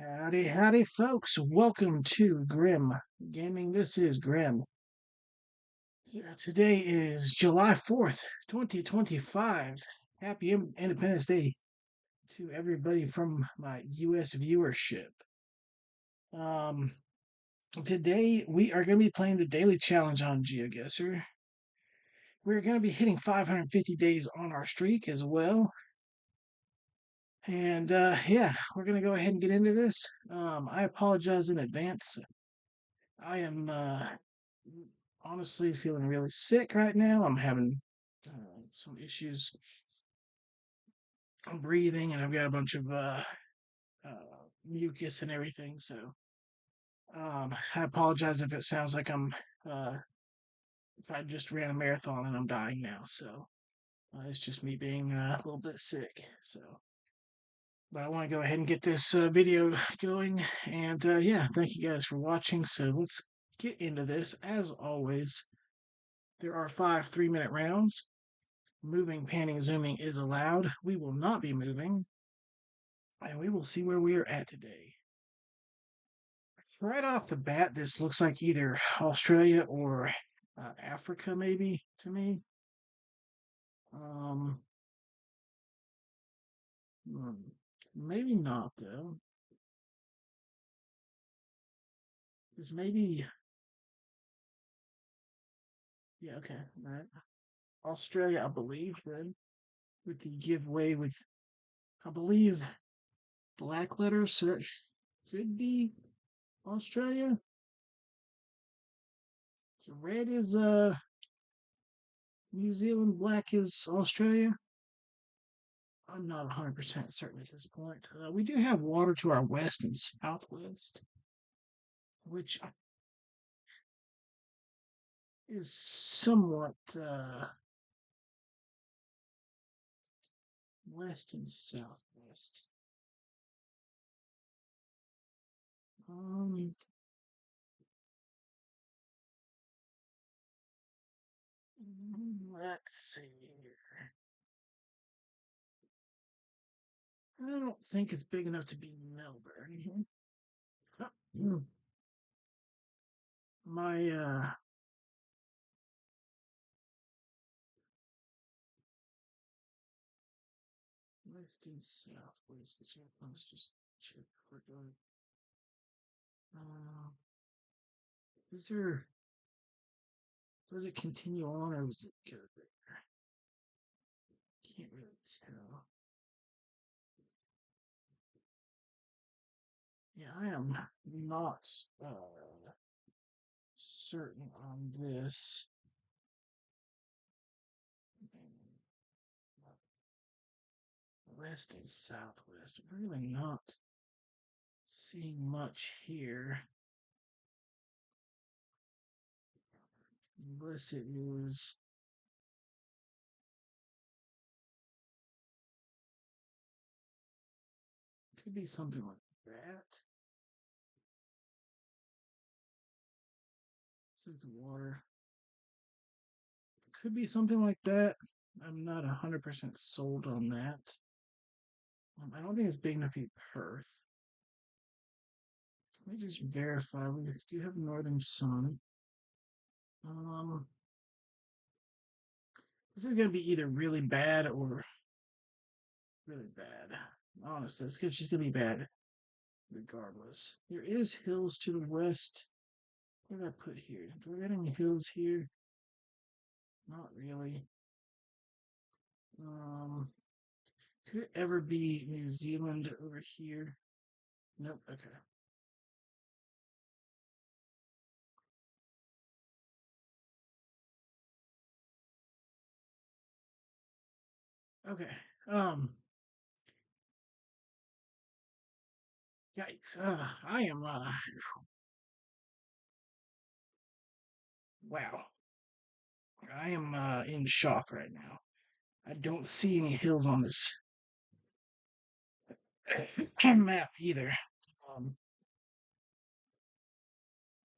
Howdy, howdy, folks. Welcome to Grim Gaming. This is Grim. Today is July 4th, 2025. Happy Independence Day to everybody from my US viewership. Um, Today we are going to be playing the daily challenge on GeoGuessr. We're going to be hitting 550 days on our streak as well. And yeah, we're going to go ahead and get into this. I apologize in advance. I am honestly feeling really sick right now. I'm having some issues breathing, and I've got a bunch of mucus and everything. So I apologize if it sounds like uh, if I just ran a marathon and I'm dying now. So it's just me being a little bit sick. So, but I want to go ahead and get this video going. And yeah, thank you guys for watching. So let's get into this. As always, there are 5 3-minute rounds. Moving, panning, zooming is allowed. We will not be moving, and we will see where we are at today. Right off the bat, this looks like either Australia or Africa, maybe, to me. Um, hmm, Maybe not, though. This maybe, yeah, okay, all right. Australia, I believe, then, with the giveaway with, I believe, black letters, so that should be Australia. So red is New Zealand, black is Australia. I'm not 100% certain at this point. We do have water to our west and southwest, which is somewhat west and southwest. Um, let's see here. I don't think it's big enough to be Melbourne. My west and southwest. Let's just check. We're going. Uh, is there? Does it continue on, or does it go there? Can't really tell. Yeah, I am not certain on this. West and southwest. I'm really not seeing much here. Unless it is. Could be something like that. It's like the water. Could be something like that. I'm not 100% sold on that. I don't think it's big enough to be Perth. Let me just verify. We do have northern sun. Um, this is gonna be either really bad or really bad. Honestly, it's just gonna be bad regardless. There is hills to the west. What did I put here? Do I got any hills here? Not really. Um, could it ever be New Zealand over here? Nope. Okay. Okay. Um. Yikes. I am. Wow. I am in shock right now. I don't see any hills on this map either. Um.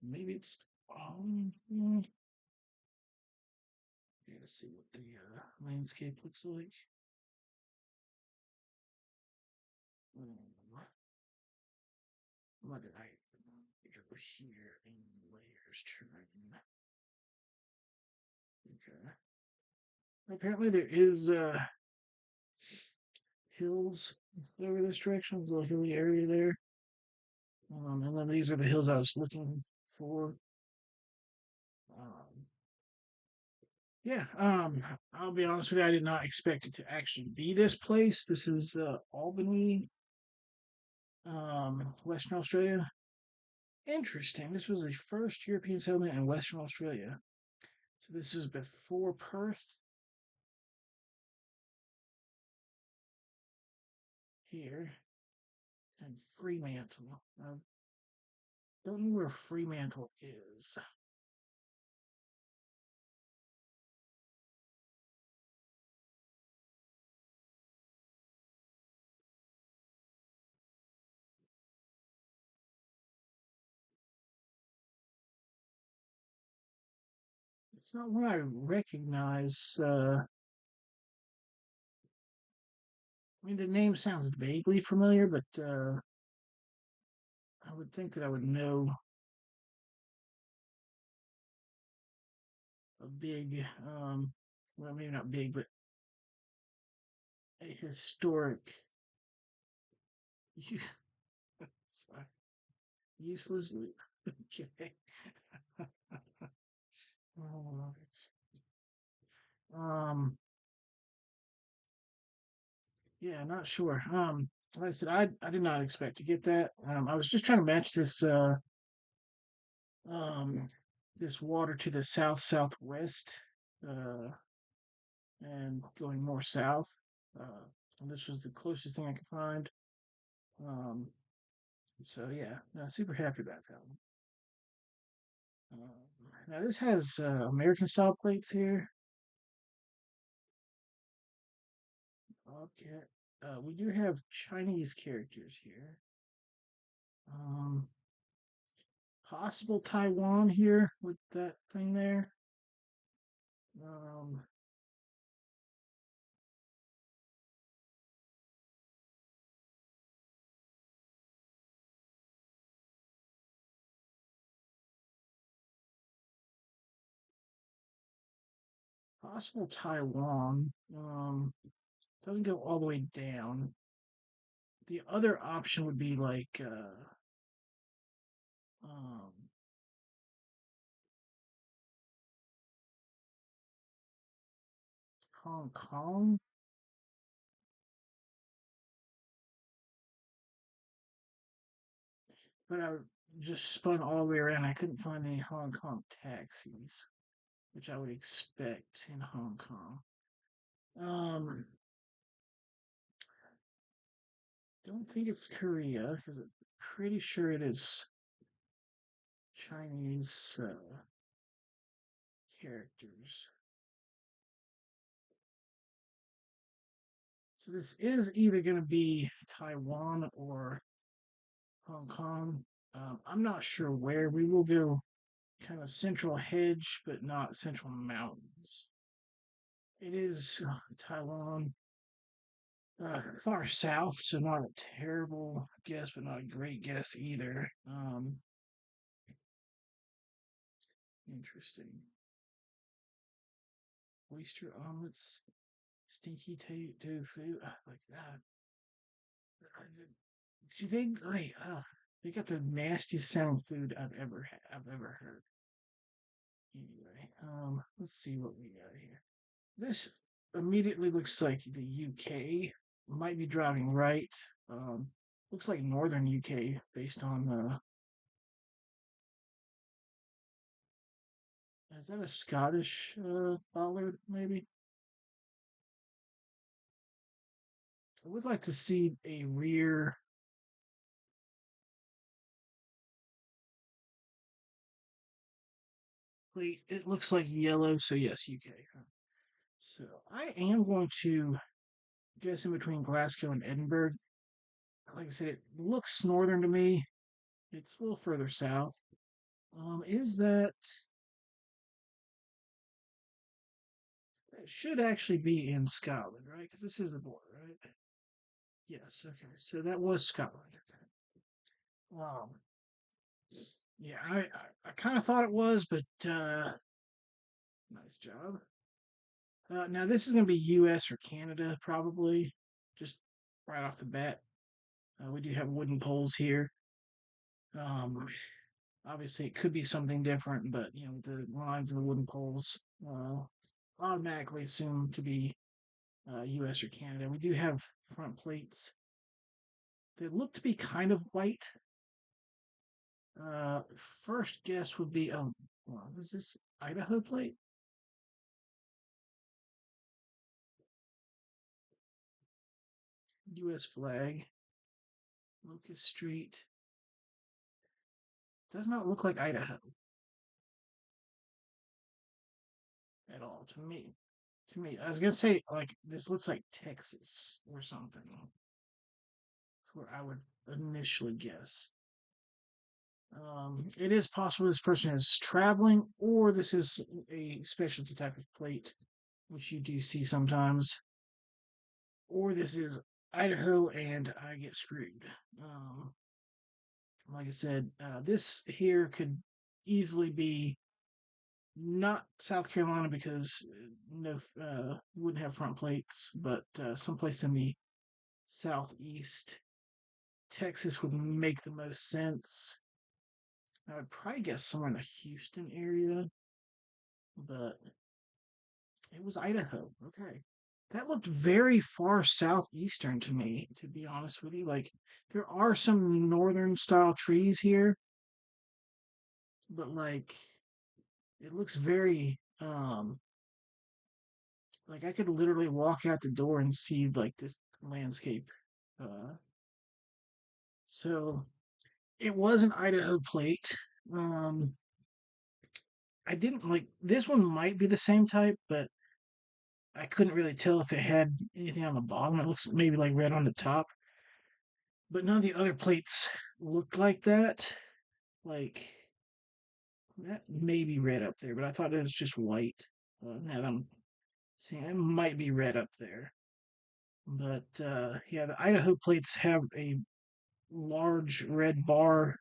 Maybe it's. Gotta see what the landscape looks like. Um, what did I go here in layers terrain? Okay. Apparently there is hills over this direction, a little hilly area there. And then these are the hills I was looking for. Um, yeah, I'll be honest with you, I did not expect it to actually be this place. This is Albany, Western Australia. Interesting. This was the first European settlement in Western Australia. So this is before Perth here and Fremantle. I don't know where Fremantle is. It's not one I recognize. I mean, the name sounds vaguely familiar, but I would think that I would know a big, well, maybe not big, but a historic, sorry, useless. Okay. Um, yeah, not sure. Like I said, I did not expect to get that. I was just trying to match um, this water to the southwest, uh, and going more south. And this was the closest thing I could find. Um, so yeah, no, super happy about that one. Now this has American style plates here. Okay, we do have Chinese characters here. Um, Possible Taiwan here with that thing there. Um, Possible Taiwan. Doesn't go all the way down. The other option would be like um, Hong Kong, but I just spun all the way around. I couldn't find any Hong Kong taxis, which I would expect in Hong Kong. Um, don't think it's Korea because I'm pretty sure it is Chinese characters. So this is either going to be Taiwan or Hong Kong. I'm not sure where. We will go kind of central hedge, but not central mountains. It is Taiwan, far south, so not a terrible guess, but not a great guess either. Interesting. Oyster omelets, stinky tofu, like that. Do they like? They got the nastiest sound food I've ever heard. Anyway, let's see what we got here. This immediately looks like the UK. Might be driving right. Looks like northern UK based on is that a Scottish dollar maybe? I would like to see a rear. Plate. It looks like yellow, so yes, UK. So I am going to guess in between Glasgow and Edinburgh. Like I said, it looks northern to me. It's a little further south. Is that it should actually be in Scotland, right? Because this is the border, right? Yes. Okay. So that was Scotland. Okay. Yeah, I kind of thought it was, but nice job. Now this is going to be U.S. or Canada, probably, just right off the bat. We do have wooden poles here. Um, Obviously, it could be something different, but the lines of the wooden poles automatically assume to be U.S. or Canada. We do have front plates that look to be kind of white. First guess would be well, is this Idaho plate? U.S. flag, Locust Street. Does not look like Idaho at all to me. To me, I was gonna say like this looks like Texas or something. That's where I would initially guess. It is possible this person is traveling, or this is a specialty type of plate, which you do see sometimes, or this is Idaho and I get screwed. Like I said, this here could easily be not South Carolina because no, wouldn't have front plates, but someplace in the southeast. Texas would make the most sense. I would probably guess somewhere in the Houston area, but it was Idaho. Okay. That looked very far southeastern to me, to be honest with you. Like, there are some northern style trees here, but like, it looks very, like I could literally walk out the door and see like this landscape. Uh, so it was an Idaho plate. Um, I didn't like this one might be the same type, but I couldn't really tell if it had anything on the bottom. It looks maybe like red on the top, but none of the other plates looked like that. Like that may be red up there, but I thought it was just white. Now that I'm seeing, it might be red up there. But yeah, the Idaho plates have a large red bar,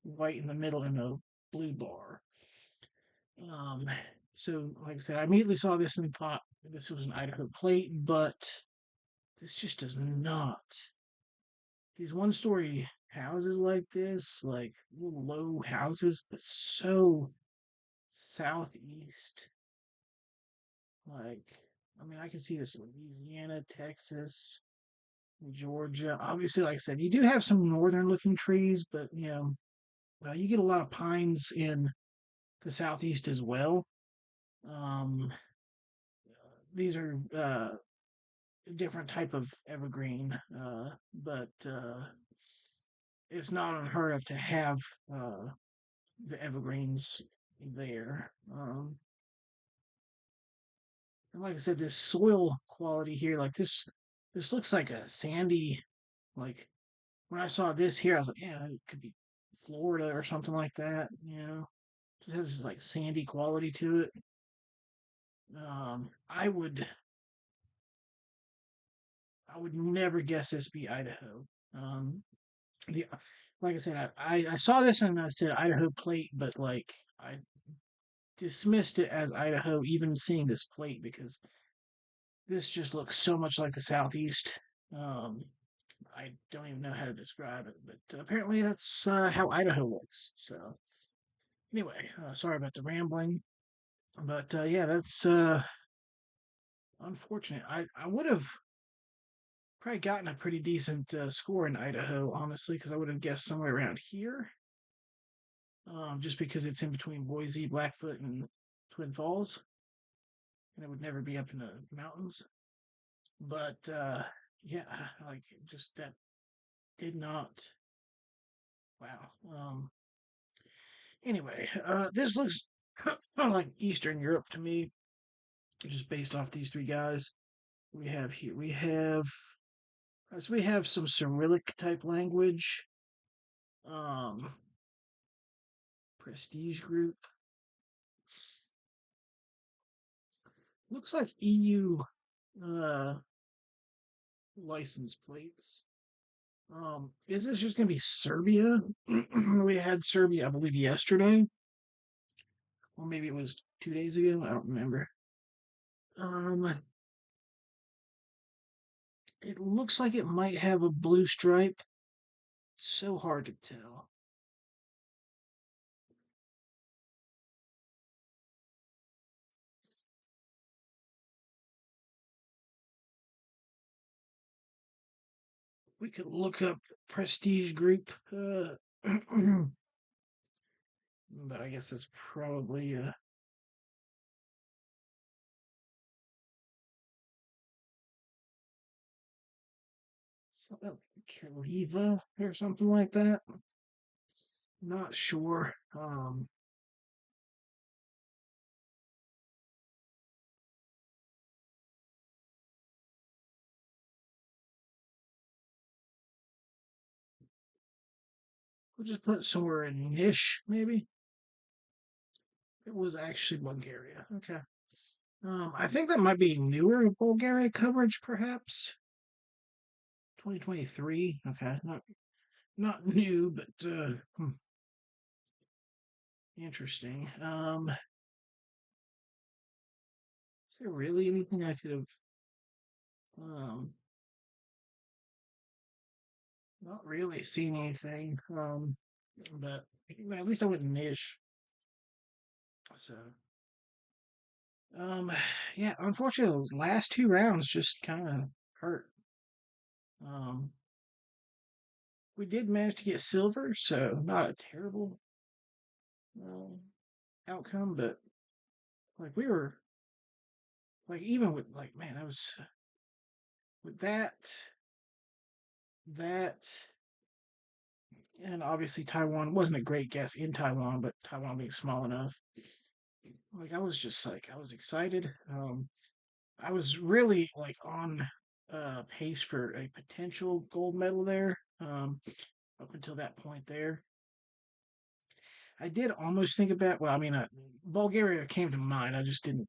white in the middle, and a blue bar. Um, so, like I said, I immediately saw this and thought this was an Idaho plate, but this just does not. These one-story houses like this, like little low houses, that's so southeast. Like, I mean, I can see this in Louisiana, Texas, Georgia. Obviously, like I said, you do have some northern-looking trees, but well, you get a lot of pines in the southeast as well. Um, these are different type of evergreen, but it's not unheard of to have the evergreens there. And like I said, this soil quality here, like this looks like a sandy. Like when I saw this here, I was like, yeah, it could be Florida or something like that. Just has this like sandy quality to it. I would never guess this be Idaho. Um, the like I said, I saw this and I said Idaho plate, but like I dismissed it as Idaho, even seeing this plate because this just looks so much like the southeast. Um, I don't even know how to describe it, but apparently that's how Idaho looks. So anyway, sorry about the rambling, but yeah, that's unfortunate. I would have probably gotten a pretty decent score in Idaho, honestly, because I would have guessed somewhere around here, just because it's in between Boise, Blackfoot, and Twin Falls, and it would never be up in the mountains. But yeah, like just that did not. Wow. Anyway, this looks like Eastern Europe to me, just based off these three guys we have here. We have some Cyrillic type language. Um, Prestige Group looks like EU uh license plates. Is this just gonna be Serbia? We had Serbia, I believe, yesterday, or maybe it was 2 days ago. I don't remember. Um, it looks like it might have a blue stripe. So hard to tell. We could look up Prestige Group, but I guess that's probably Kaliva or something like that. Not sure. We'll just put somewhere in niche, maybe. It was actually Bulgaria. Okay. I think that might be newer Bulgaria coverage, perhaps. 2023. Okay, not new, but interesting. Is there really anything I could have um not really seen anything. But at least I went niche. So um yeah, unfortunately those last two rounds just kinda hurt. Um we did manage to get silver, so not a terrible um outcome, but like we were like even with like man, that was with that and obviously Taiwan wasn't a great guess in Taiwan, but Taiwan being small enough. Like I was just like I was excited. I was really like on pace for a potential gold medal there. Up until that point there, I did almost think about. Well, I mean, Bulgaria came to mind. I just didn't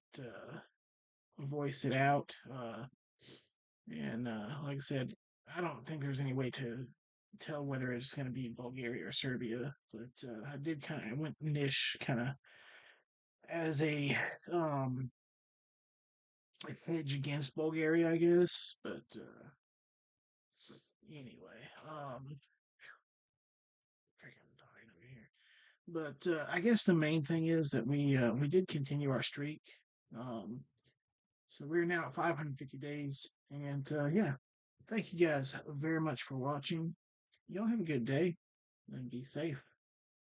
voice it out. And like I said, I don't think there's any way to tell whether it's going to be Bulgaria or Serbia. But I did kind of I went niche kind of as um a hedge against Bulgaria, I guess. But anyway, freaking dying over here. But I guess the main thing is that we did continue our streak. Um, so we're now at 550 days, and yeah, thank you guys very much for watching. Y'all have a good day and be safe.